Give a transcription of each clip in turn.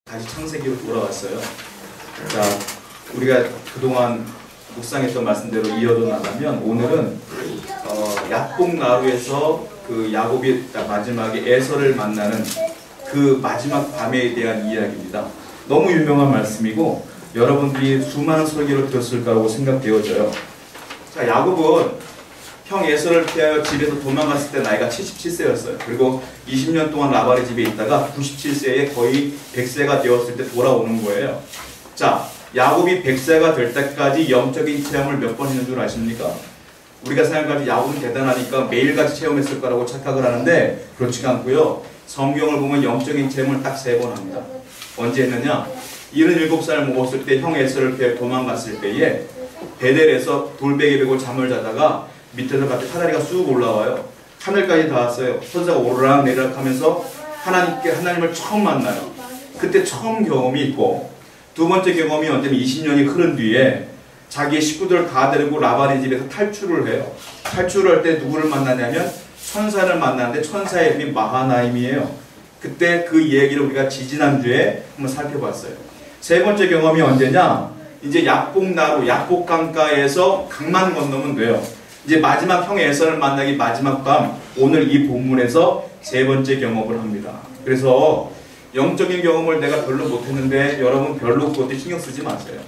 다시 창세기로 돌아왔어요. 자, 우리가 그동안 묵상했던 말씀대로 이어도 나가면 오늘은 야복나루에서 그 야곱이 마지막에 에서를 만나는 그 마지막 밤에 대한 이야기입니다. 너무 유명한 말씀이고 여러분들이 수많은 설교를 들었을 거라고 생각되어져요. 자, 야곱은 형 에서를 피하여 집에서 도망갔을 때 나이가 77세였어요. 그리고 20년 동안 라반의 집에 있다가 97세에 거의 100세가 되었을 때 돌아오는 거예요. 자, 야곱이 100세가 될 때까지 영적인 체험을 몇 번 했는 줄 아십니까? 우리가 생각할 때 야곱은 대단하니까 매일같이 체험했을 거라고 착각을 하는데 그렇지가 않고요. 성경을 보면 영적인 체험을 딱 3번 합니다. 언제 했느냐? 77살 먹었을 때 형 에서를 피해 도망갔을 때에 베델에서 돌베개 베고 잠을 자다가 밑에서 갑자기 사다리가 쑥 올라와요. 하늘까지 닿았어요. 천사가 오르락 내리락 하면서 하나님을 처음 만나요. 그때 처음 경험이 있고, 두 번째 경험이 언제면 20년이 흐른 뒤에 자기의 식구들을 다 데리고 라반의 집에서 탈출을 해요. 탈출을 할 때 누구를 만나냐면 천사를 만나는데 천사의 이름이 마하나임이에요. 그때 그 얘기를 우리가 지지난주에 한번 살펴봤어요. 세 번째 경험이 언제냐? 이제 야복나루, 야복강가에서 강만 건너면 돼요. 이제 마지막 형 에서를 만나기 마지막 밤, 오늘 이 본문에서 세 번째 경험을 합니다. 그래서 영적인 경험을 내가 별로 못했는데 여러분 별로 그것도 신경 쓰지 마세요.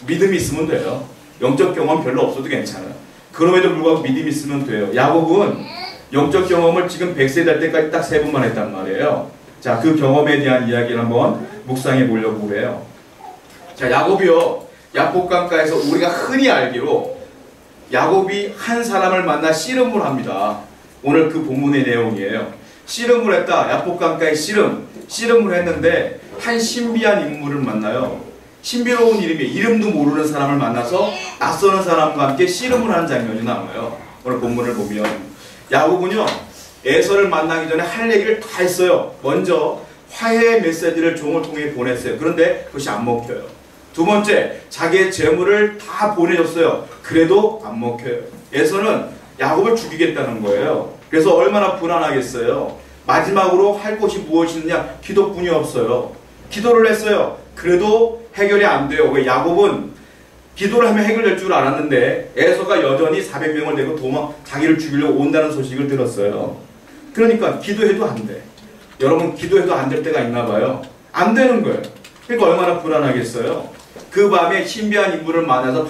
믿음이 있으면 돼요. 영적 경험 별로 없어도 괜찮아요. 그럼에도 불구하고 믿음이 있으면 돼요. 야곱은 영적 경험을 지금 100세 될 때까지 딱 3번만 했단 말이에요. 자, 그 경험에 대한 이야기를 한번 묵상해 보려고 그래요. 자, 야곱이요, 야복강가에서 우리가 흔히 알기로 야곱이 한 사람을 만나 씨름을 합니다. 오늘 그 본문의 내용이에요. 씨름을 했다. 야복강가의 씨름을 했는데 한 신비한 인물을 만나요. 신비로운 이름도 모르는 사람을 만나서 낯서는 사람과 함께 씨름을 하는 장면이 나와요. 오늘 본문을 보면 야곱은요, 에서를 만나기 전에 할 얘기를 다 했어요. 먼저 화해 메시지를 종을 통해 보냈어요. 그런데 그것이 안 먹혀요. 두 번째, 자기의 재물을 다 보내줬어요. 그래도 안 먹혀요. 에서는 야곱을 죽이겠다는 거예요. 그래서 얼마나 불안하겠어요. 마지막으로 할 것이 무엇이냐? 기도뿐이 없어요. 기도를 했어요. 그래도 해결이 안 돼요. 왜? 야곱은 기도를 하면 해결될 줄 알았는데 에서가 여전히 400명을 데리고 자기를 죽이려고 온다는 소식을 들었어요. 그러니까 기도해도 안 돼. 여러분, 기도해도 안 될 때가 있나 봐요. 안 되는 거예요. 그러니까 얼마나 불안하겠어요. 그 밤에 신비한 인물을 만나서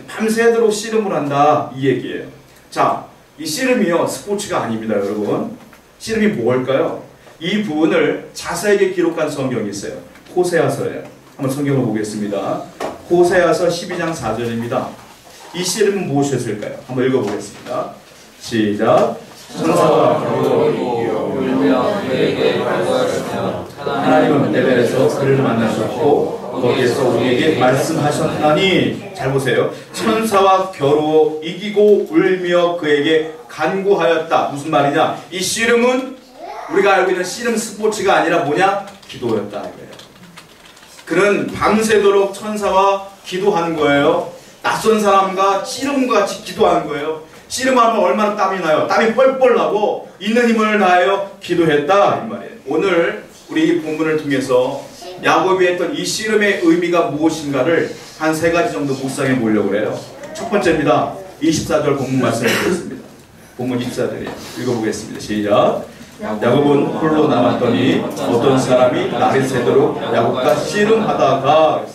밤새도록 씨름을 한다, 이 얘기예요. 자, 이 씨름이요, 스포츠가 아닙니다, 여러분. 씨름이 뭘까요? 이 부분을 자세하게 기록한 성경이 있어요. 호세아서예요. 한번 성경을 보겠습니다. 호세아서 12장 4절입니다. 이 씨름은 무엇이었을까요? 한번 읽어보겠습니다. 시작. 천사와 겨루어 이기어 울며 그에게 발부하시며 하나님은 베델에서 그를 만나셨고 거기에서 우리에게 말씀하셨나니. 잘 보세요. 천사와 겨루어 이기고 울며 그에게 간구하였다. 무슨 말이냐? 이 씨름은 우리가 알고 있는 씨름 스포츠가 아니라 뭐냐? 기도였다 이거예요. 그는 밤새도록 천사와 기도한 거예요. 낯선 사람과 씨름과 같이 기도한 거예요. 씨름하면 얼마나 땀이 나요. 땀이 뻘뻘 나고 있는 힘을 다하여 기도했다 이 말이에요. 오늘 우리 이 본문을 통해서 야곱이 했던 이 씨름의 의미가 무엇인가를 한 3가지 정도 묵상해 보려고 해요. 첫 번째입니다. 24절 본문 말씀을 드렸습니다. 본문 24절이에요. 읽어보겠습니다. 시작. 야곱은 홀로 남았더니 어떤 사람이 날이 새도록 야곱과 씨름하다가.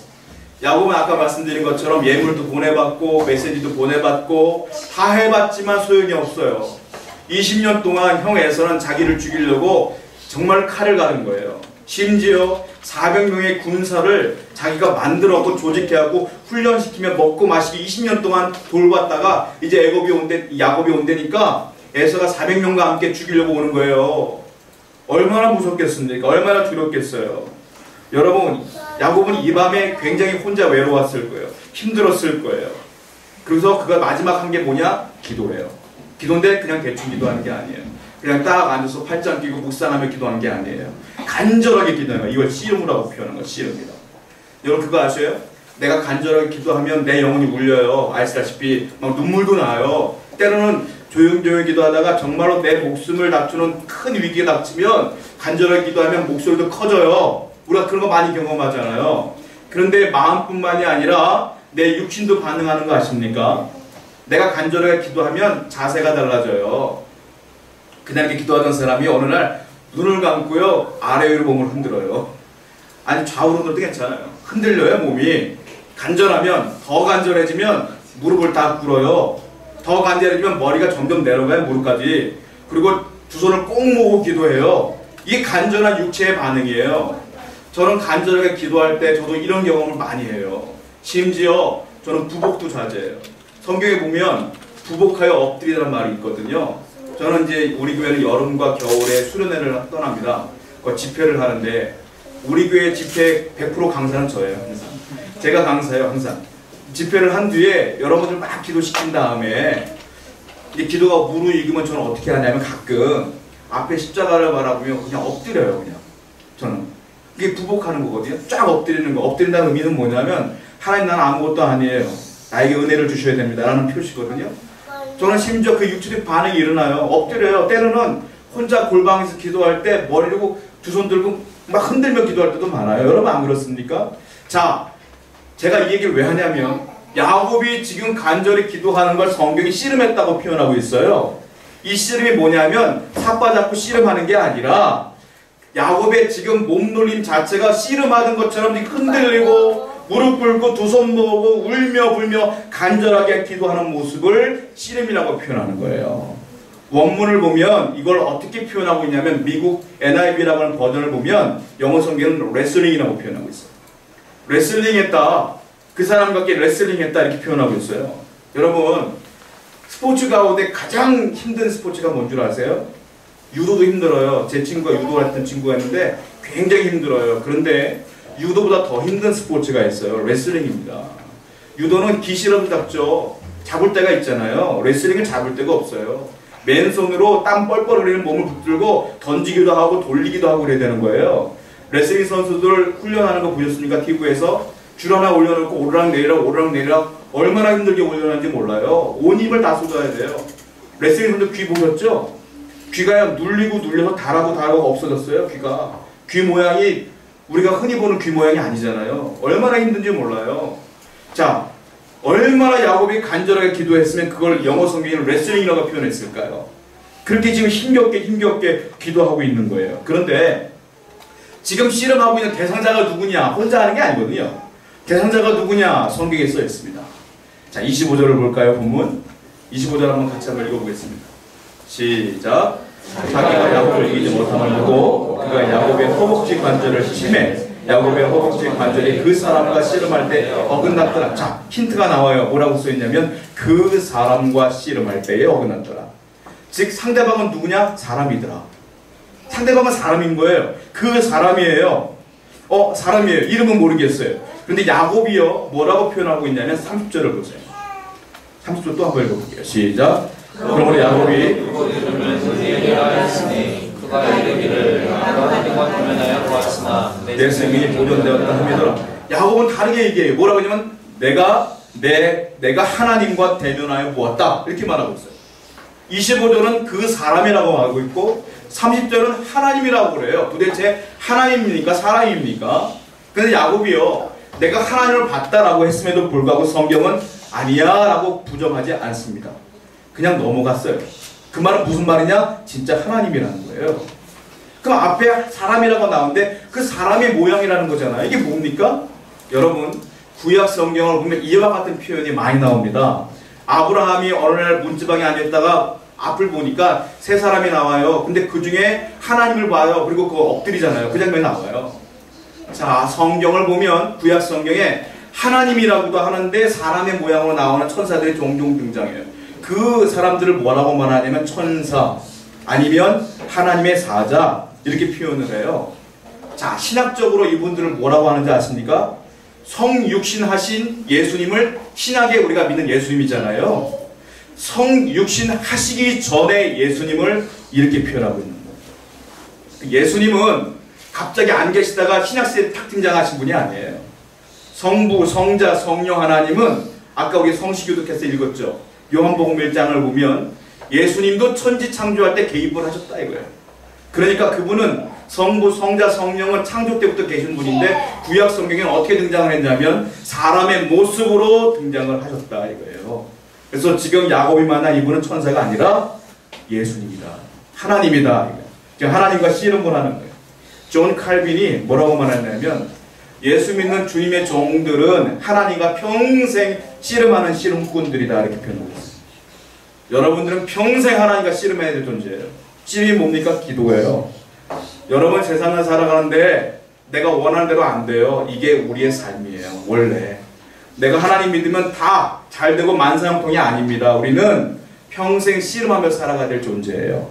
야곱은 아까 말씀드린 것처럼 예물도 보내받고 메시지도 보내받고 다 해봤지만 소용이 없어요. 20년 동안 형 에서는 자기를 죽이려고 정말 칼을 가른 거예요. 심지어 400명의 군사를 자기가 만들어갖고 조직해갖고 훈련시키며 먹고 마시기 20년 동안 돌봤다가 이제 야곱이 온다니까 에서가 400명과 함께 죽이려고 오는 거예요. 얼마나 무섭겠습니까? 얼마나 두렵겠어요. 여러분, 야곱은 이 밤에 굉장히 혼자 외로웠을 거예요. 힘들었을 거예요. 그래서 그가 마지막 한 게 뭐냐? 기도예요. 기도인데 그냥 대충 기도하는 게 아니에요. 그냥 딱 앉아서 팔짱 끼고 묵상하며 기도하는 게 아니에요. 간절하게 기도하는 거예요. 이걸 씨름이라고 표현하는 거, 씨름이다. 여러분 그거 아셔요? 내가 간절하게 기도하면 내 영혼이 울려요. 아시다시피 막 눈물도 나요. 때로는 조용조용히 기도하다가 정말로 내 목숨을 다투는 큰 위기가 닥치면 간절하게 기도하면 목소리도 커져요. 우리가 그런 거 많이 경험하잖아요. 그런데 마음뿐만이 아니라 내 육신도 반응하는 거 아십니까? 내가 간절하게 기도하면 자세가 달라져요. 그날 이렇게 기도하던 사람이 어느 날 눈을 감고요, 아래 위로 몸을 흔들어요. 아니, 좌우로 흔들도 괜찮아요. 흔들려요, 몸이. 간절하면, 더 간절해지면 무릎을 다 꿇어요. 더 간절해지면 머리가 점점 내려가요, 무릎까지. 그리고 두 손을 꼭 모으고 기도해요. 이게 간절한 육체의 반응이에요. 저는 간절하게 기도할 때 저도 이런 경험을 많이 해요. 심지어 저는 부복도 자제해요. 성경에 보면 부복하여 엎드리라는 말이 있거든요. 저는 이제 우리 교회는 여름과 겨울에 수련회를 떠납니다. 그 집회를 하는데 우리 교회 집회 100% 강사는 저예요. 항상. 제가 강사예요. 항상. 집회를 한 뒤에 여러분들 막 기도시킨 다음에 이제 기도가 무르익으면 저는 어떻게 하냐면 가끔 앞에 십자가를 바라보며 그냥 엎드려요. 그냥 저는 그게 부복하는 거거든요. 쫙 엎드리는 거. 엎드린다는 의미는 뭐냐면 하나님, 나는 아무것도 아니에요. 나에게 은혜를 주셔야 됩니다 라는 표시거든요. 저는 심지어 그 육체적 반응이 일어나요. 엎드려요. 때로는 혼자 골방에서 기도할 때 머리 들고 두 손 들고 막 흔들며 기도할 때도 많아요. 여러분 안 그렇습니까? 자, 제가 이 얘기를 왜 하냐면 야곱이 지금 간절히 기도하는 걸 성경이 씨름했다고 표현하고 있어요. 이 씨름이 뭐냐면 삿바잡고 씨름하는 게 아니라 야곱의 지금 몸놀림 자체가 씨름하는 것처럼 흔들리고 무릎 꿇고 두 손 모으고 울며 불며 간절하게 기도하는 모습을 씨름이라고 표현하는 거예요. 원문을 보면 이걸 어떻게 표현하고 있냐면 미국 NIV라고 하는 버전을 보면 영어 성경은 레슬링이라고 표현하고 있어요. 레슬링했다. 그 사람과 레슬링했다 이렇게 표현하고 있어요. 여러분, 스포츠 가운데 가장 힘든 스포츠가 뭔 줄 아세요? 유도도 힘들어요. 제 친구가 유도 했던 친구가 있는데 굉장히 힘들어요. 그런데 유도보다 더 힘든 스포츠가 있어요. 레슬링입니다. 유도는 기시라도 잡죠. 잡을 데가 있잖아요. 레슬링은 잡을 데가 없어요. 맨손으로 땀 뻘뻘 흘리는 몸을 붙들고 던지기도 하고 돌리기도 하고 그래야 되는 거예요. 레슬링 선수들 훈련하는 거 보셨습니까? TV에서 줄 하나 올려놓고 오르락 내리락 오르락 내리락 얼마나 힘들게 올려놨는지 몰라요. 온 힘을 다 쏟아야 돼요. 레슬링 선수 귀 보셨죠? 귀가 눌리고 눌려서 달하고 없어졌어요. 귀 모양이 우리가 흔히 보는 귀 모양이 아니잖아요. 얼마나 힘든지 몰라요. 자, 얼마나 야곱이 간절하게 기도했으면 그걸 영어 성경에는 레슬링이라고 표현했을까요? 그렇게 지금 힘겹게 기도하고 있는 거예요. 그런데 지금 씨름하고 있는 대상자가 누구냐? 혼자 하는 게 아니거든요. 대상자가 누구냐? 성경에 써 있습니다. 자, 25절을 볼까요? 본문 25절 한번 같이 한번 읽어보겠습니다. 시작. 자기가 야곱을 이기지 못함을 보고 그가 야곱의 허벅지 관절을 치매 야곱의 허벅지 관절이 그 사람과 씨름할 때 어긋났더라. 자, 힌트가 나와요. 뭐라고 써있냐면 그 사람과 씨름할 때에 어긋났더라. 즉 상대방은 누구냐? 사람이더라. 상대방은 사람인 거예요. 그 사람이에요. 사람이에요. 이름은 모르겠어요. 그런데 야곱이요 뭐라고 표현하고 있냐면 30절을 보세요. 30절 또 한번 읽어볼게요. 시작. 그러므로 야곱이 내 생명이 보존되었다 함이더라. 야곱은 다르게 얘기해요. 뭐라고 하냐면 내가 하나님과 대면하여 보았다 이렇게 말하고 있어요. 25절은 그 사람이라고 하고 있고 30절은 하나님이라고 그래요. 도대체 하나님입니까? 사람입니까? 근데 야곱이요 내가 하나님을 봤다라고 했음에도 불구하고 성경은 아니야 라고 부정하지 않습니다. 그냥 넘어갔어요. 그 말은 무슨 말이냐? 진짜 하나님이라는 거예요. 그럼 앞에 사람이라고 나오는데 그 사람의 모양이라는 거잖아요. 이게 뭡니까? 여러분 구약 성경을 보면 이와 같은 표현이 많이 나옵니다. 아브라함이 어느 날 문지방에 앉아있다가 앞을 보니까 세 사람이 나와요. 근데 그 중에 하나님을 봐요. 그리고 그거 엎드리잖아요. 그 장면이 나와요. 자, 성경을 보면 구약 성경에 하나님이라고도 하는데 사람의 모양으로 나오는 천사들이 종종 등장해요. 그 사람들을 뭐라고 말하냐면 천사 아니면 하나님의 사자 이렇게 표현을 해요. 자, 신학적으로 이분들을 뭐라고 하는지 아십니까? 성육신하신 예수님을 신학에 우리가 믿는 예수님이잖아요. 성육신 하시기 전에 예수님을 이렇게 표현하고 있는 거예요. 예수님은 갑자기 안 계시다가 신학시대 탁 등장하신 분이 아니에요. 성부, 성자, 성령 하나님은 아까 우리 성시교독해서 읽었죠. 요한복음 1장을 보면 예수님도 천지 창조할 때 개입을 하셨다 이거예요. 그러니까 그분은 성부, 성자, 성령은 창조 때부터 계신 분인데 구약 성경에는 어떻게 등장을 했냐면 사람의 모습으로 등장을 하셨다 이거예요. 그래서 지금 야곱이 만난 이분은 천사가 아니라 예수님이다. 하나님이다. 지금 하나님과 씨름을 하는 거예요. 존 칼빈이 뭐라고 말했냐면 예수 믿는 주님의 종들은 하나님과 평생 씨름하는 씨름꾼들이다 이렇게 표현했어요. 여러분들은 평생 하나님과 씨름해야 될 존재예요. 씨름이 뭡니까? 기도예요. 여러분 세상을 살아가는데 내가 원하는 대로 안 돼요. 이게 우리의 삶이에요. 원래 내가 하나님 믿으면 다 잘되고 만사형통이 아닙니다. 우리는 평생 씨름하며 살아가야 될 존재예요.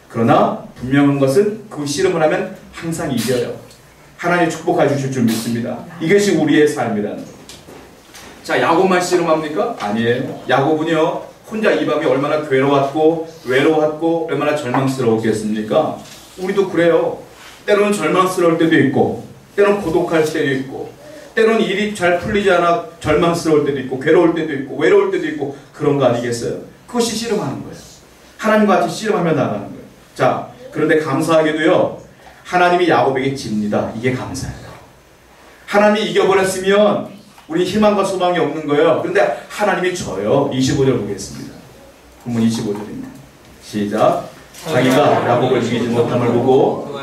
그러나 분명한 것은 그 씨름을 하면 항상 이겨요. 하나님 축복해 주실 줄 믿습니다. 이것이 우리의 삶이라는 거예요. 자, 야곱만 씨름합니까? 아니에요. 야곱은요 혼자 이 밤에 얼마나 괴로웠고 외로웠고 얼마나 절망스러웠겠습니까? 우리도 그래요. 때로는 절망스러울 때도 있고 때로는 고독할 때도 있고 때로는 일이 잘 풀리지 않아 절망스러울 때도 있고 괴로울 때도 있고 외로울 때도 있고 그런 거 아니겠어요? 그것이 씨름하는 거예요. 하나님과 같이 씨름하며 나가는 거예요. 자, 그런데 감사하게도요 하나님이 야곱에게 집니다. 이게 감사해요. 하나님이 이겨버렸으면 우리 희망과 소망이 없는 거예요. 그런데 하나님이 져요. 25절 보겠습니다. 본문 25절입니다. 시작. 자기가 야곱을 이기지 못함을 보고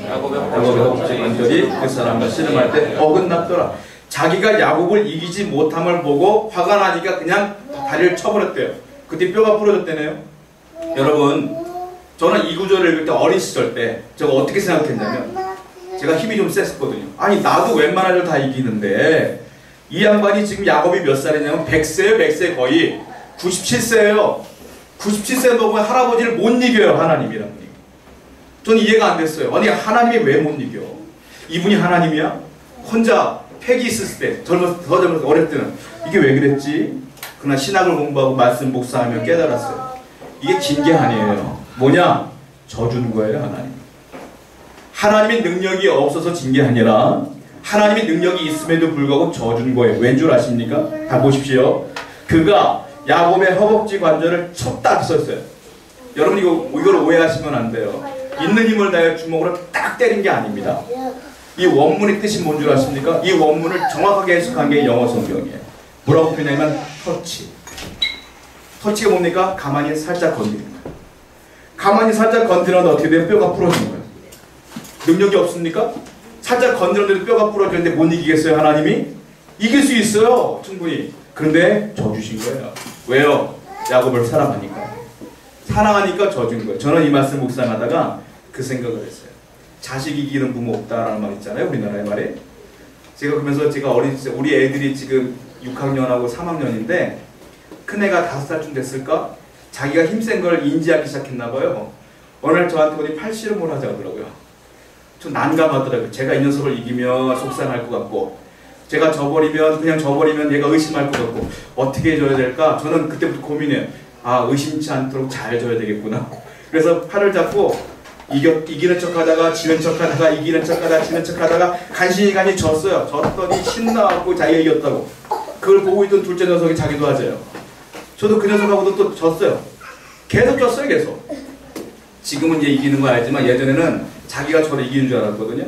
야곱의 허벅지 관절이 그 사람과 씨름할 때 어긋났더라. 자기가 야곱을 이기지 못함을 보고 화가 나니까 그냥 다리를 쳐버렸대요. 그때 뼈가 부러졌대네요. 여러분 저는 이 구절을 읽을 때 어린 시절 때 제가 어떻게 생각했냐면 제가 힘이 좀 셌었거든요. 아니 나도 웬만한 걸 다 이기는데 이 양반이 지금 야곱이 몇 살이냐면 100세예요. 100세 거의 97세예요. 97세 먹으면 할아버지를 못 이겨요. 하나님이란 분이. 저는 이해가 안 됐어요. 아니 하나님이 왜 못 이겨? 이분이 하나님이야? 혼자 패기 있었을 때 더 젊었을 때 어릴 때는 이게 왜 그랬지? 그러나 신학을 공부하고 말씀 묵상하며 깨달았어요. 이게 긴 게 아니에요. 뭐냐? 져준 거예요. 하나님의 능력이 없어서 진 게 아니라 하나님의 능력이 있음에도 불구하고 져준 거예요. 왠 줄 아십니까? 다 보십시오. 그가 야곱의 허벅지 관절을 쳤다 썼어요. 여러분 이걸 오해하시면 안 돼요. 있는 힘을 다해 주먹으로 딱 때린 게 아닙니다. 이 원문의 뜻이 뭔 줄 아십니까? 이 원문을 정확하게 해석한 게 영어 성경이에요. 뭐라고 표현하면 터치. 터치가 뭡니까? 가만히 살짝 건드리는 거예요. 가만히 살짝 건드렸는데 어떻게 돼요? 뼈가 부러진 거예요. 능력이 없습니까? 살짝 건드렸는데 뼈가 부러졌는데 못 이기겠어요? 하나님이? 이길 수 있어요. 충분히. 그런데 져주신 거예요. 왜요? 야곱을 사랑하니까. 사랑하니까 져준 거예요. 저는 이 말씀 묵상하다가 그 생각을 했어요. 자식 이기는 부모 없다라는 말 있잖아요. 우리나라의 말에. 제가 그러면서 제가 우리 애들이 지금 6학년하고 3학년인데 큰애가 5살쯤 됐을까? 자기가 힘센 걸 인지하기 시작했나 봐요. 어느 날 저한테 오니 팔씨름을 하자 그러더라고요. 좀 난감하더라고요. 제가 이 녀석을 이기면 속상할 것 같고 제가 그냥 져버리면 얘가 의심할 것 같고 어떻게 해줘야 될까? 저는 그때부터 고민해요. 아, 의심치 않도록 잘 져야 되겠구나. 그래서 팔을 잡고 이기는 척하다가 지는 척하다가 이기는 척하다가 지는 척하다가 간신히 졌어요. 졌더니 신나갖고 자기가 이겼다고. 그걸 보고 있던 둘째 녀석이 자기도 하재요. 저도 그 녀석하고도 또 졌어요. 계속 졌어요. 계속. 지금은 이제 이기는 거 알지만 예전에는 자기가 저를 이기는 줄 알았거든요.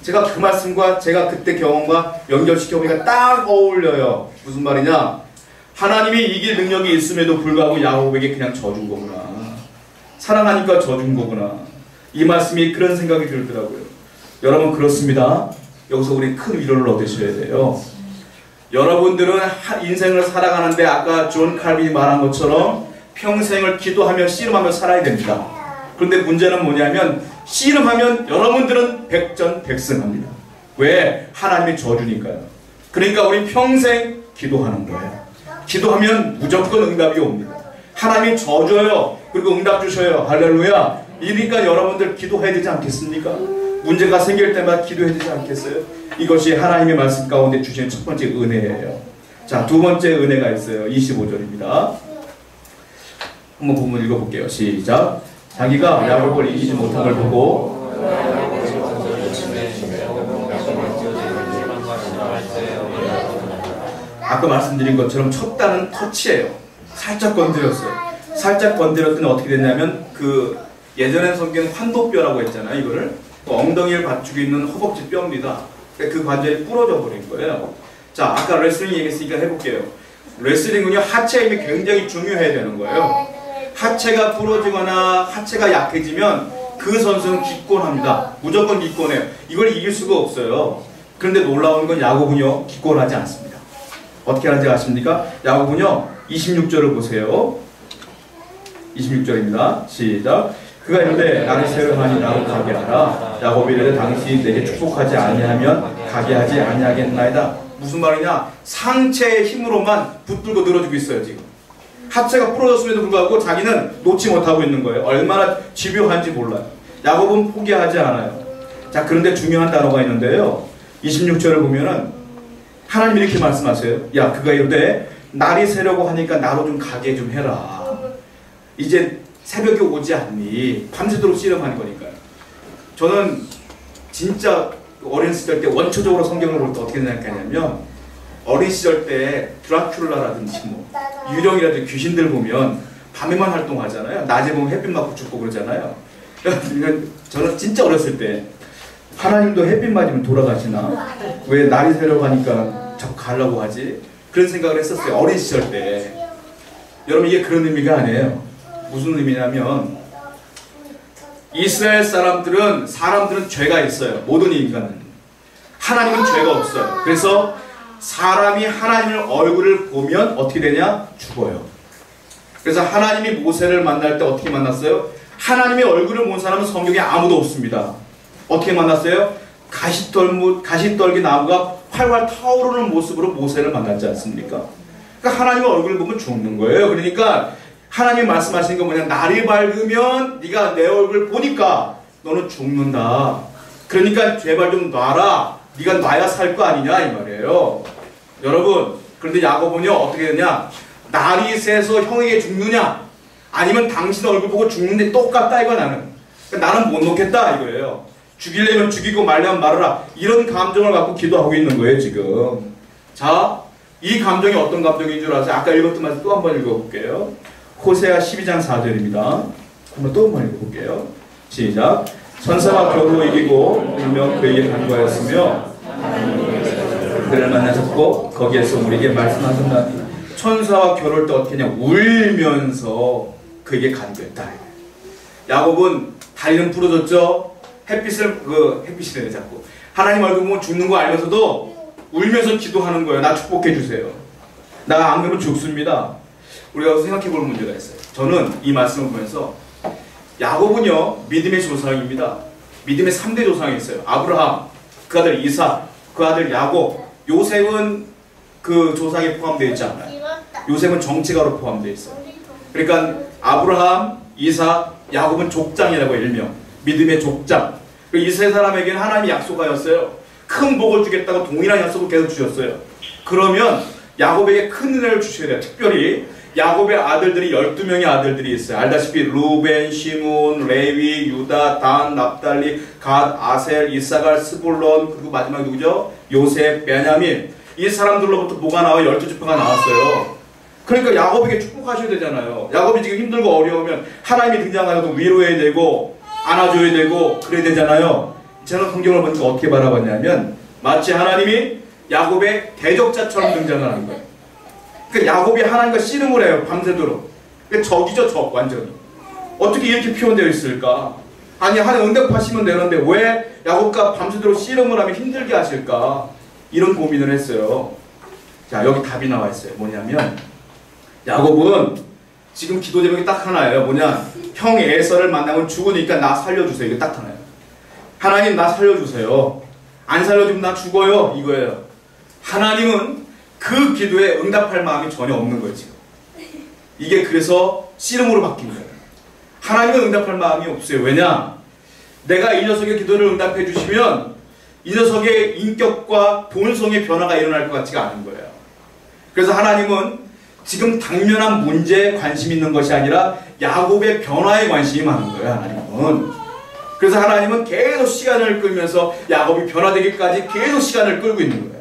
제가 그 말씀과 제가 그때 경험과 연결시켜보니까 딱 어울려요. 무슨 말이냐? 하나님이 이길 능력이 있음에도 불구하고 야곱에게 그냥 져준 거구나. 사랑하니까 져준 거구나. 이 말씀이 그런 생각이 들더라고요. 여러분 그렇습니다. 여기서 우리 큰 위로를 얻으셔야 돼요. 여러분들은 인생을 살아가는데 아까 존 칼빈이 말한 것처럼 평생을 기도하며 씨름하며 살아야 됩니다. 그런데 문제는 뭐냐면 씨름하면 여러분들은 백전백승합니다. 왜? 하나님이 져주니까요. 그러니까 우리 평생 기도하는 거예요. 기도하면 무조건 응답이 옵니다. 하나님이 져줘요. 그리고 응답 주셔요. 할렐루야. 이러니까 여러분들 기도해야 되지 않겠습니까? 문제가 생길 때마다 기도해야 되지 않겠어요? 이것이 하나님의 말씀 가운데 주시는 첫 번째 은혜예요. 자, 두 번째 은혜가 있어요. 25절입니다. 한번 본문 읽어볼게요. 시작. 자기가 야곱을 이기지 못함을 보고 아까 말씀드린 것처럼 쳤다는 터치예요. 살짝 건드렸어요. 살짝 건드렸더니 어떻게 됐냐면 그 예전엔 성경은 환도뼈라고 했잖아요. 이거를 엉덩이를 받치고 있는 허벅지 뼈입니다. 그 관절이 부러져 버린 거예요. 자, 아까 레슬링 얘기했으니까 해볼게요. 레슬링은요, 하체 힘이 굉장히 중요해야 되는 거예요. 하체가 부러지거나 하체가 약해지면 그 선수는 기권합니다. 무조건 기권해요. 이걸 이길 수가 없어요. 그런데 놀라운 건 야곱은요, 기권하지 않습니다. 어떻게 하는지 아십니까? 야곱은요, 26절을 보세요. 26절입니다. 시작. 그가 이르되 나를 세려하니 나로 가게 하라. 야곱이 이르되 당신이 내게 축복하지 아니하면 가게 하지 아니하겠나이다. 무슨 말이냐? 상체의 힘으로만 붙들고 늘어지고 있어요. 지금 하체가 부러졌음에도 불구하고 자기는 놓지 못하고 있는 거예요. 얼마나 집요한지 몰라요. 야곱은 포기하지 않아요. 자, 그런데 중요한 단어가 있는데요, 26절을 보면은 하나님이 이렇게 말씀하세요. 야, 그가 이르되 날이 새려고 하니까 나로 좀 가게 좀 해라. 이제 새벽이 오지 않니? 밤새도록 씨름하는 거니까요. 저는 진짜 어린 시절 때 원초적으로 성경을 볼 때 어떻게 생각하냐면, 어린 시절 때 드라큘라라든지 뭐 유령이라든지 귀신들 보면 밤에만 활동하잖아요. 낮에 보면 햇빛 맞고 죽고 그러잖아요. 저는 진짜 어렸을 때 하나님도 햇빛 맞으면 돌아가시나? 왜 날이 새려고 하니까 자꾸 가려고 하지? 그런 생각을 했었어요. 어린 시절 때. 여러분, 이게 그런 의미가 아니에요. 무슨 의미냐면, 이스라엘 사람들은 죄가 있어요. 모든 인간은. 하나님은 죄가 없어요. 그래서 사람이 하나님의 얼굴을 보면 어떻게 되냐? 죽어요. 그래서 하나님이 모세를 만날 때 어떻게 만났어요? 하나님의 얼굴을 본 사람은 성경에 아무도 없습니다. 어떻게 만났어요? 가시떨기 나무가 활활 타오르는 모습으로 모세를 만났지 않습니까? 그러니까 하나님의 얼굴을 보면 죽는 거예요. 그러니까 하나님이 말씀하시는 건 뭐냐? 날이 밝으면 네가 내 얼굴을 보니까 너는 죽는다. 그러니까 제발 좀 놔라. 네가 놔야 살 거 아니냐 이 말이에요. 여러분, 그런데 야곱은요, 어떻게 되냐? 날이 새서 형에게 죽느냐? 아니면 당신 얼굴 보고 죽는데 똑같다 이거 나는. 그러니까 나는 못 놓겠다 이거예요. 죽이려면 죽이고 말려면 말아라. 이런 감정을 갖고 기도하고 있는 거예요 지금. 자, 이 감정이 어떤 감정인 줄 아세요? 아까 읽었던 말씀 또 한 번 읽어볼게요. 호세아 12장 4절입니다. 한번 또 한 번 읽어볼게요. 시작. 천사가 겨로 이기고 울며 그에게 간구하였으며 그를 만나셨고 거기에서 우리에게 말씀하셨나니. 천사와 겨룰 때 어떻게 하냐? 울면서 그에게 간구했다. 야곱은 다리는 부러졌죠. 햇빛이래 자꾸. 하나님 얼굴 보면 죽는 거 알면서도 울면서 기도하는 거예요. 나 축복해 주세요. 나 안 그러면 죽습니다. 우리가 생각해 볼 문제가 있어요. 저는 이 말씀을 보면서 야곱은요, 믿음의 조상입니다. 믿음의 3대 조상이 있어요. 아브라함, 그 아들 이삭, 그 아들 야곱. 요셉은 그 조상에 포함되어 있지 않아요. 요셉은 정치가로 포함되어 있어요. 그러니까 아브라함, 이삭, 야곱은 족장이라고 일명. 믿음의 족장. 이 세 사람에게는 하나님이 약속하였어요. 큰 복을 주겠다고 동일한 약속을 계속 주셨어요. 그러면 야곱에게 큰 은혜를 주셔야 돼요. 특별히 야곱의 아들들이 12명의 아들들이 있어요. 알다시피 루벤, 시몬, 레위, 유다, 단, 납달리, 갓, 아셀, 이사갈, 스불론, 그리고 마지막 누구죠? 요셉, 베냐민. 이 사람들로부터 뭐가 나와요? 12지파가 나왔어요. 그러니까 야곱에게 축복하셔야 되잖아요. 야곱이 지금 힘들고 어려우면 하나님이 등장하셔도 위로해야 되고 안아줘야 되고 그래야 되잖아요. 저는 성경을 보니까 어떻게 바라봤냐면 마치 하나님이 야곱의 대적자처럼 등장을 하는 거예요. 그러니까 야곱이 하나님과 씨름을 해요. 밤새도록. 그러니까 적이죠, 적 완전히. 어떻게 이렇게 표현되어 있을까? 아니, 하나님 응답하시면 되는데 왜 야곱과 밤새도록 씨름을 하면 힘들게 하실까? 이런 고민을 했어요. 자, 여기 답이 나와 있어요. 뭐냐면 야곱은 지금 기도 제목이 딱 하나예요. 뭐냐? 형 에서를 만나면 죽으니까 나 살려주세요. 이거 딱 하나예요. 하나님 나 살려주세요. 안 살려주면 나 죽어요. 이거예요. 하나님은 그 기도에 응답할 마음이 전혀 없는 거예요. 지금. 이게 그래서 씨름으로 바뀐 거예요. 하나님은 응답할 마음이 없어요. 왜냐? 내가 이 녀석의 기도를 응답해 주시면 이 녀석의 인격과 본성의 변화가 일어날 것 같지가 않은 거예요. 그래서 하나님은 지금 당면한 문제에 관심 있는 것이 아니라 야곱의 변화에 관심이 많은 거예요. 하나님은. 그래서 하나님은 계속 시간을 끌면서 야곱이 변화되기까지 계속 시간을 끌고 있는 거예요.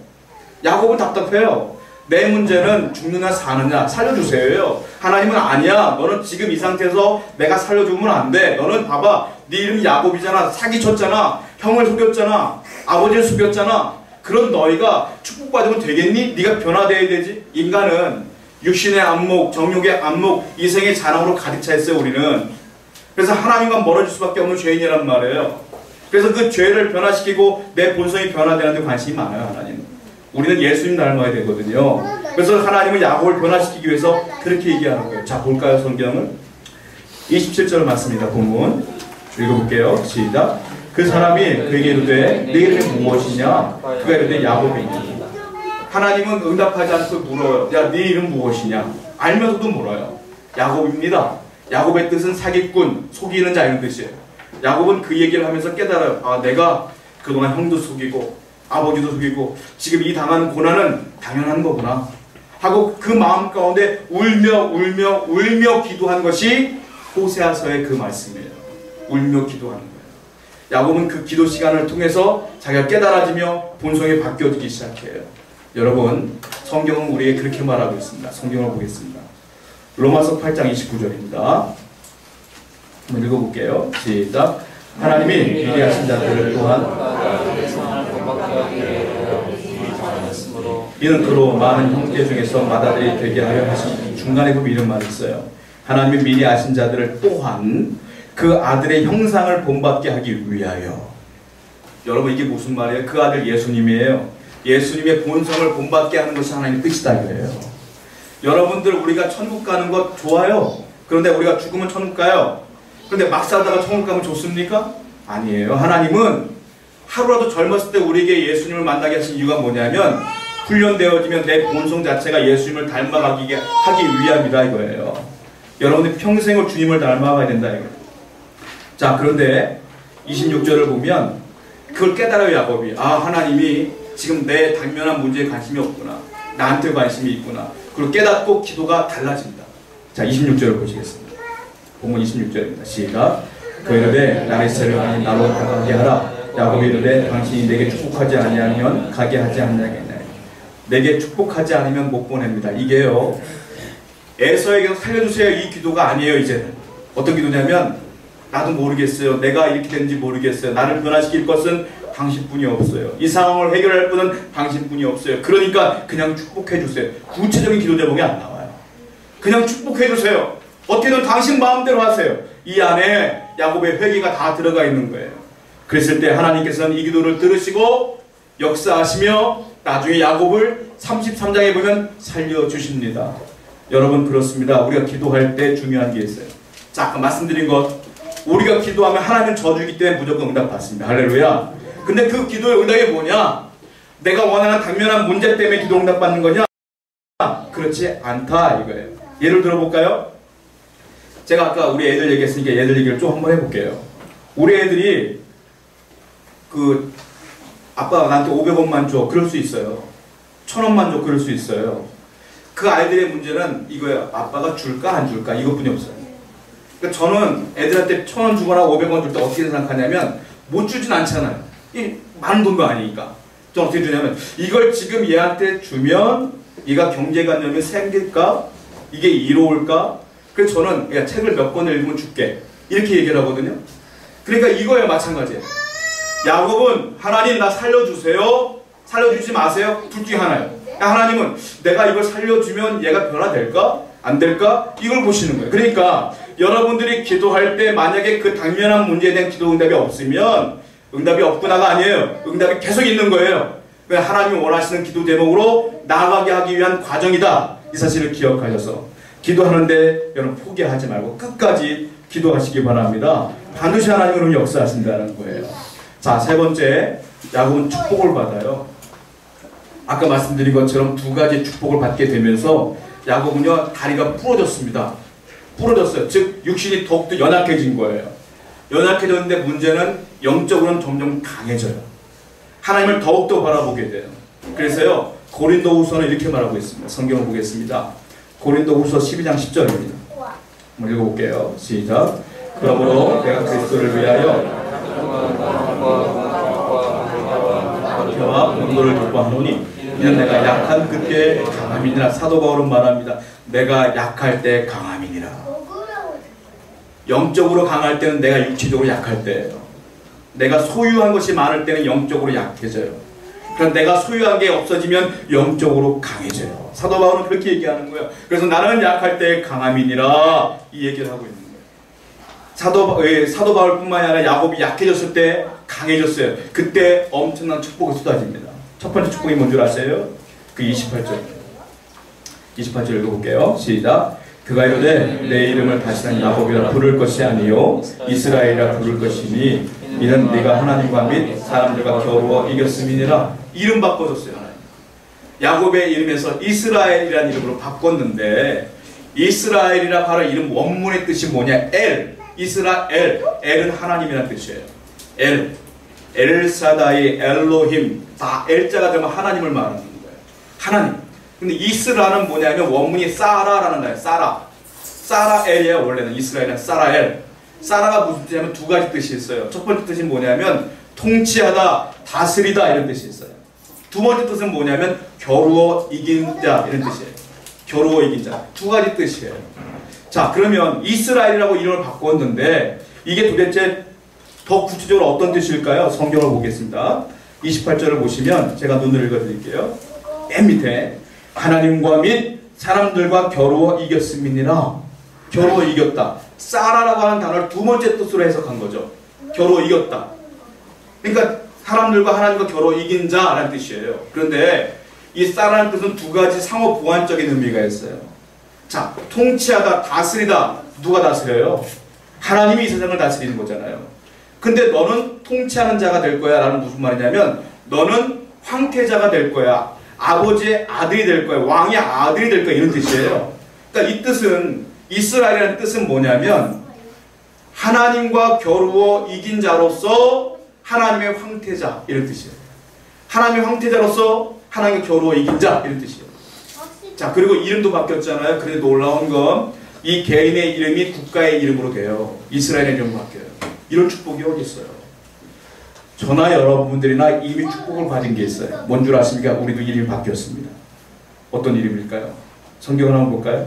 야곱은 답답해요. 내 문제는 죽느냐 사느냐 살려주세요. 하나님은 아니야. 너는 지금 이 상태에서 내가 살려주면 안 돼. 너는 봐봐. 네 이름이 야곱이잖아. 사기쳤잖아. 형을 속였잖아. 아버지를 속였잖아. 그런 너희가 축복받으면 되겠니? 네가 변화돼야 되지. 인간은 육신의 안목, 정욕의 안목, 이생의 자랑으로 가득 차 있어요. 우리는. 그래서 하나님과 멀어질 수밖에 없는 죄인이란 말이에요. 그래서 그 죄를 변화시키고 내 본성이 변화되는 데 관심이 많아요. 하나님은. 우리는 예수님 닮아야 되거든요. 그래서 하나님은 야곱을 변화시키기 위해서 그렇게 얘기하는 거예요. 자, 볼까요, 성경을? 27절 말씀입니다. 본문 읽어볼게요. 시작. 그 사람이 그에게 이르되 네 이름이 무엇이냐? 그가 이르되 야곱이니. 하나님은 응답하지 않고 물어요. 야, 네 이름 무엇이냐? 알면서도 물어요. 야곱입니다. 야곱의 뜻은 사기꾼, 속이는 자 이런 뜻이에요. 야곱은 그 얘기를 하면서 깨달아요. 아, 내가 그동안 형도 속이고 아버지도 속이고 지금 이 당하는 고난은 당연한 거구나 하고 그 마음 가운데 울며 기도한 것이 호세아서의 그 말씀이에요. 울며 기도하는 거예요. 야곱은 그 기도 시간을 통해서 자기가 깨달아지며 본성이 바뀌어지기 시작해요. 여러분, 성경은 우리에게 그렇게 말하고 있습니다. 성경을 보겠습니다. 로마서 8장 29절입니다. 한번 읽어볼게요. 시작. 하나님이 미리 하신 자들을 또한 이는 그로 많은 형제 중에서 맏아들이 되게 하려 하시니. 중간에 보면 이런 말이 있어요. 하나님이 미리 아신 자들을 또한 그 아들의 형상을 본받게 하기 위하여. 여러분, 이게 무슨 말이에요? 그 아들 예수님이에요. 예수님의 본성을 본받게 하는 것이 하나님의 뜻이다 이거예요. 여러분들, 우리가 천국 가는 것 좋아요. 그런데 우리가 죽으면 천국 가요. 그런데 막 살다가 천국 가면 좋습니까? 아니에요. 하나님은 하루라도 젊었을 때 우리에게 예수님을 만나게 하신 이유가 뭐냐면 훈련되어지면 내 본성 자체가 예수님을 닮아가기 하기 위함이다 이거예요. 여러분들 평생을 주님을 닮아가야 된다 이거예요. 자, 그런데 26절을 보면 그걸 깨달아요. 야곱이. 아, 하나님이 지금 내 당면한 문제에 관심이 없구나. 나한테 관심이 있구나. 그리고 깨닫고 기도가 달라진다. 자, 26절을 보시겠습니다. 본문 26절입니다. 시작. 그 이르되 나를 이스라엘 하나님 나로 가게 하라. 야곱이 이르되 당신이 내게 축복하지 아니하면 가게 하지 않냐겠나요. 내게 축복하지 않으면 못 보냅니다. 이게요, 에서에게서 살려주세요 이 기도가 아니에요. 이제는 어떤 기도냐면 나도 모르겠어요. 내가 이렇게 된지 모르겠어요. 나를 변화시킬 것은 당신뿐이 없어요. 이 상황을 해결할 분은 당신뿐이 없어요. 그러니까 그냥 축복해 주세요. 구체적인 기도 제목이 안 나와요. 그냥 축복해 주세요. 어떻게든 당신 마음대로 하세요. 이 안에 야곱의 회개가 다 들어가 있는 거예요. 그랬을 때 하나님께서는 이 기도를 들으시고 역사하시며 나중에 야곱을 33장에 보면 살려주십니다. 여러분, 그렇습니다. 우리가 기도할 때 중요한 게 있어요. 자, 아까 말씀드린 것, 우리가 기도하면 하나님은 저주이기 때문에 무조건 응답받습니다. 할렐루야. 근데 그 기도의 응답이 뭐냐? 내가 원하는 당면한 문제 때문에 기도 응답받는 거냐? 그렇지 않다 이거예요. 예를 들어볼까요? 제가 아까 우리 애들 얘기했으니까 애들 얘기를 좀 한번 해볼게요. 우리 애들이 아빠 나한테 500원만 줘 그럴 수 있어요. 1000원만 줘 그럴 수 있어요. 그 아이들의 문제는 이거예요. 아빠가 줄까 안 줄까 이것뿐이 없어요. 그러니까 저는 애들한테 1000원 주거나 500원 줄 때 어떻게 생각하냐면 못 주진 않잖아요. 이 많은 돈도 아니니까. 좀 어떻게 주냐면 이걸 지금 얘한테 주면 얘가 경제관념이 생길까? 이게 이로울까? 그래서 저는 야, 책을 몇 권을 읽으면 줄게 이렇게 얘기를 하거든요. 그러니까 이거예요. 마찬가지예요. 야곱은 하나님 나 살려주세요. 살려주지 마세요. 둘 중에 하나예요. 하나님은 내가 이걸 살려주면 얘가 변화될까? 안 될까? 이걸 보시는 거예요. 그러니까 여러분들이 기도할 때 만약에 그 당면한 문제에 대한 기도 응답이 없으면 응답이 없구나가 아니에요. 응답이 계속 있는 거예요. 하나님이 원하시는 기도 제목으로 나아가게 하기 위한 과정이다. 이 사실을 기억하셔서 기도하는데 여러분 포기하지 말고 끝까지 기도하시기 바랍니다. 반드시 하나님은 역사하신다는 거예요. 자, 세 번째, 야곱은 축복을 받아요. 아까 말씀드린 것처럼 두 가지 축복을 받게 되면서 야곱은요 다리가 부러졌습니다. 부러졌어요. 즉 육신이 더욱더 연약해진 거예요. 연약해졌는데 문제는 영적으로는 점점 강해져요. 하나님을 더욱더 바라보게 돼요. 그래서요 고린도후서는 이렇게 말하고 있습니다. 성경을 보겠습니다. 고린도후서 12장 10절입니다. 한번 읽어볼게요. 시작. 그러므로 내가 그리스도를 위하여 박해와 온도를 기뻐하노니 이는 내가 약한 그때 강함이니라. 사도 바울은 말합니다. 내가 약할 때 강함이니라. 영적으로 강할 때는 내가 육체적으로 약할 때예요. 내가 소유한 것이 많을 때는 영적으로 약해져요. 그럼 내가 소유한 게 없어지면 영적으로 강해져요. 사도 바울은 그렇게 얘기하는 거예요. 그래서 나는 약할 때 강함이니라 이 얘기를 하고 있는 거예요. 사도 바울뿐만이 아니라 야곱이 약해졌을 때 강해졌어요. 그때 엄청난 축복이 쏟아집니다. 첫 번째 축복이 뭔 줄 아세요? 그 28절. 28절 읽어볼게요. 시작. 그가 이르되 내 이름을 다시는 야곱이라 부를 것이 아니요 이스라엘이라 부를 것이니 이는 네가 하나님과 및 사람들과 겨루어 이겼음이니라. 이름 바꿔줬어요. 하나님. 야곱의 이름에서 이스라엘이라는 이름으로 바꿨는데 이스라엘이라 바로 이름 원문의 뜻이 뭐냐? 엘. 이스라엘. 엘은 하나님이라는 뜻이에요. 엘. 엘사다이 엘로힘. 다 엘자가 되면 하나님을 말하는 거예요. 하나님. 근데 이스라는 뭐냐면 원문이 사라라는 거예요. 사라. 사라엘이에요. 원래는 이스라엘은 사라엘. 사라가 무슨 뜻이냐면 두 가지 뜻이 있어요. 첫 번째 뜻이 뭐냐면 통치하다, 다스리다 이런 뜻이 있어요. 두 번째 뜻은 뭐냐면 겨루어 이긴 자 이런 뜻이에요. 겨루어 이긴 자. 두 가지 뜻이에요. 자, 그러면 이스라엘이라고 이름을 바꿨는데 이게 도대체 더 구체적으로 어떤 뜻일까요? 성경을 보겠습니다. 28절을 보시면 제가 눈을 읽어드릴게요. 맨 밑에 하나님과 및 사람들과 겨루어 이겼음이니라. 겨루어 이겼다. 사라라고 하는 단어를 두 번째 뜻으로 해석한 거죠. 겨루어 이겼다. 그러니까 사람들과 하나님과 겨루어 이긴 자라는 뜻이에요. 그런데 이 사라는 뜻은 두 가지 상호 보완적인 의미가 있어요. 자, 통치하다, 다스리다. 누가 다스려요? 하나님이 이 세상을 다스리는 거잖아요. 근데 너는 통치하는 자가 될 거야 라는 무슨 말이냐면 너는 황태자가 될 거야. 아버지의 아들이 될 거야. 왕의 아들이 될 거야. 이런 뜻이에요. 그러니까 이 뜻은 이스라엘이라는 뜻은 뭐냐면 하나님과 겨루어 이긴 자로서 하나님의 황태자 이런 뜻이에요. 하나님의 황태자로서 하나님과 겨루어 이긴 자 이런 뜻이에요. 자, 그리고 이름도 바뀌었잖아요. 그런데 놀라운 건 이 개인의 이름이 국가의 이름으로 돼요. 이스라엘의 이름으로 바뀌어요. 이런 축복이 어디 있어요? 저나 여러분들이나 이미 축복을 받은 게 있어요. 뭔 줄 아십니까? 우리도 이름이 바뀌었습니다. 어떤 이름일까요? 성경을 한번 볼까요?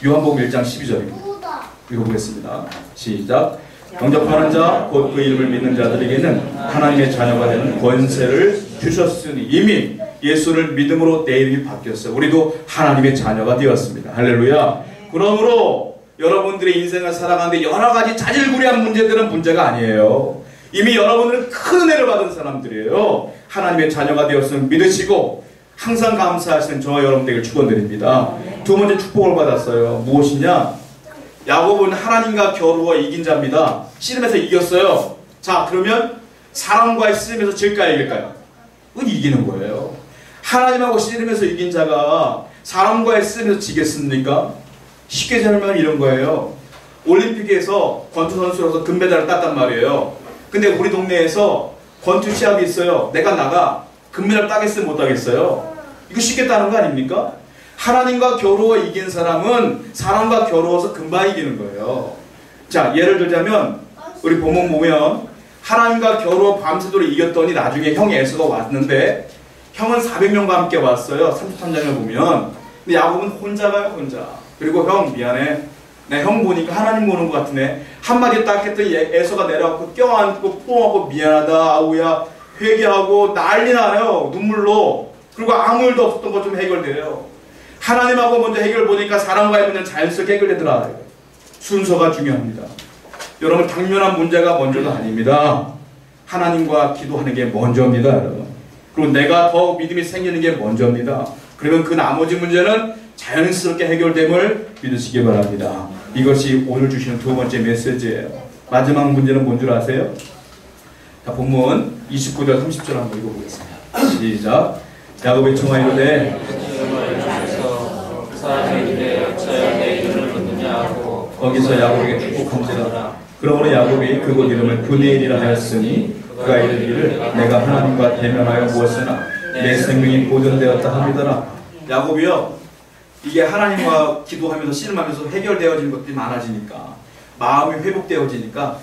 요한복음 1장 12절입니다. 읽어보겠습니다. 시작. 영접하는 자, 곧 그 이름을 믿는 자들에게는 하나님의 자녀가 되는 권세를 주셨으니 이미 예수를 믿음으로 내 이름이 바뀌었어요. 우리도 하나님의 자녀가 되었습니다. 할렐루야. 그러므로 여러분들의 인생을 살아가는데 여러 가지 자질구레한 문제들은 문제가 아니에요. 이미 여러분들은 큰 은혜를 받은 사람들이에요. 하나님의 자녀가 되었음을 믿으시고 항상 감사하시는 저와 여러분들에게 축원드립니다. 두 번째 축복을 받았어요. 무엇이냐? 야곱은 하나님과 겨루어 이긴 자입니다. 씨름에서 이겼어요. 자, 그러면 사람과의 씨름에서 질까요, 이길까요? 이기는 거예요. 하나님하고 씨름에서 이긴 자가 사람과의 씨름에서 지겠습니까? 쉽게 설명하면 이런 거예요. 올림픽에서 권투 선수로서 금메달을 땄단 말이에요. 근데 우리 동네에서 권투 시합이 있어요. 내가 나가 금메달 따겠어요, 못 따겠어요? 이거 쉽게 따는 거 아닙니까? 하나님과 겨루어 이긴 사람은 사람과 겨루어서 금방 이기는 거예요. 자, 예를 들자면 우리 본문 보면 하나님과 겨루어 밤새도록 이겼더니 나중에 형 에서가 왔는데 형은 400명과 함께 왔어요. 33장을 보면. 근데 야곱은 혼자 가요, 혼자. 그리고 형 미안해. 내 형 보니까 하나님 보는 것 같으네. 한마디 딱 했더니 에서가 내려와서 껴안고 포옹하고 미안하다 아우야 회개하고 난리 나요. 눈물로. 그리고 아무 일도 없었던 것 좀 해결돼요. 하나님하고 먼저 해결 보니까 사람과의 문제는 자연스럽게 해결되더라. 순서가 중요합니다. 여러분, 당면한 문제가 먼저가 아닙니다. 하나님과 기도하는 게 먼저입니다, 여러분. 그리고 내가 더 믿음이 생기는 게 먼저입니다. 그러면 그 나머지 문제는 자연스럽게 해결됨을 믿으시기 바랍니다. 이것이 오늘 주시는 두 번째 메시지예요. 마지막 문제는 뭔 줄 아세요? 자, 본문 29절 30절 한번 읽어보겠습니다. 시작. 야곱의 청하 이르되 거기서 야곱에게 축복함지라. 그러므로 야곱이 그곳 이름을 브니엘이라 하였으니 그가 이르기를 내가 하나님과 대면하여 무엇이나 내 생명이 보존되었다 함이더라. 야곱이요, 이게 하나님과 기도하면서 씨름하면서 해결되어지는 것들이 많아지니까 마음이 회복되어지니까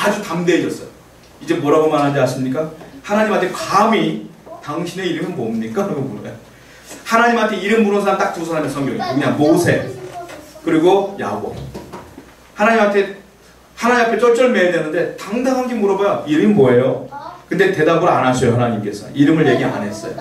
아주 담대해졌어요. 이제 뭐라고 말하는지 아십니까? 하나님한테 감히 당신의 이름은 뭡니까? 라고 물어요. 하나님한테 이름 물은 사람 딱 두 사람의 성경이 그냥 모세 그리고 야곱. 하나님 앞에 쩔쩔매야 되는데 당당하게 물어봐요. 이름이 뭐예요? 근데 대답을 안 하셔요. 하나님께서 이름을 얘기 안 했어요.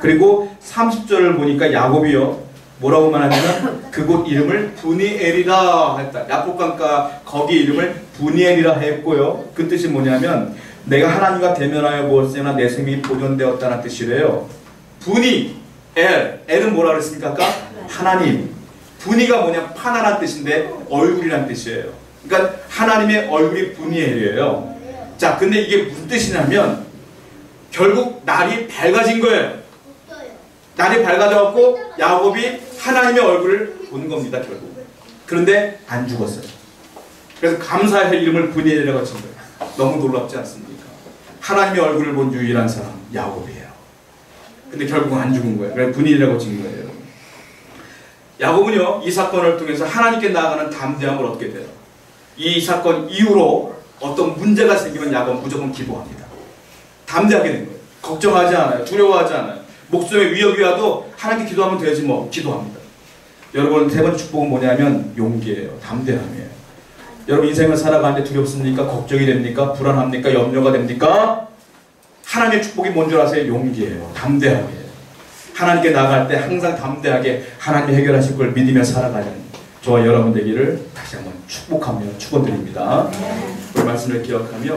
그리고 30절을 보니까 야곱이요 뭐라고 말하냐면 그곳 이름을 브니엘이라 했다. 야복강가 거기 이름을 브니엘이라 했고요. 그 뜻이 뭐냐면 내가 하나님과 대면하여 보았으나 내 생명이 보존되었다는 뜻이래요. 엘은 뭐라 그랬습니까? 아까? 하나님. 분이가 뭐냐? 파나란 뜻인데 얼굴이란 뜻이에요. 그러니까 하나님의 얼굴이 브니엘이에요. 자, 근데 이게 무슨 뜻이냐면 결국 날이 밝아진 거예요. 날이 밝아져갖고 야곱이 하나님의 얼굴을 본 겁니다. 결국. 그런데 안 죽었어요. 그래서 감사해서 이름을 브니엘이라고 친 거예요. 너무 놀랍지 않습니까? 하나님의 얼굴을 본 유일한 사람 야곱이에요. 근데 결국은 안 죽은 거예요. 그래서 브니엘이라고 친 거예요. 야곱은요 이 사건을 통해서 하나님께 나아가는 담대함을 얻게 돼요. 이 사건 이후로 어떤 문제가 생기면 야곱은 무조건 기도합니다. 담대하게 된 거예요. 걱정하지 않아요. 두려워하지 않아요. 목숨의 위협이 와도 하나님께 기도하면 되지 뭐. 기도합니다. 여러분 세 번째 축복은 뭐냐면 용기예요. 담대함이에요. 여러분 인생을 살아가는데 두렵습니까? 걱정이 됩니까? 불안합니까? 염려가 됩니까? 하나님의 축복이 뭔 줄 아세요? 용기예요. 담대함이에요. 하나님께 나아갈 때 항상 담대하게 하나님이 해결하실 걸 믿으며 살아가는 저와 여러분 되기를 다시 한번 축복하며 축원드립니다. 그 말씀을 기억하며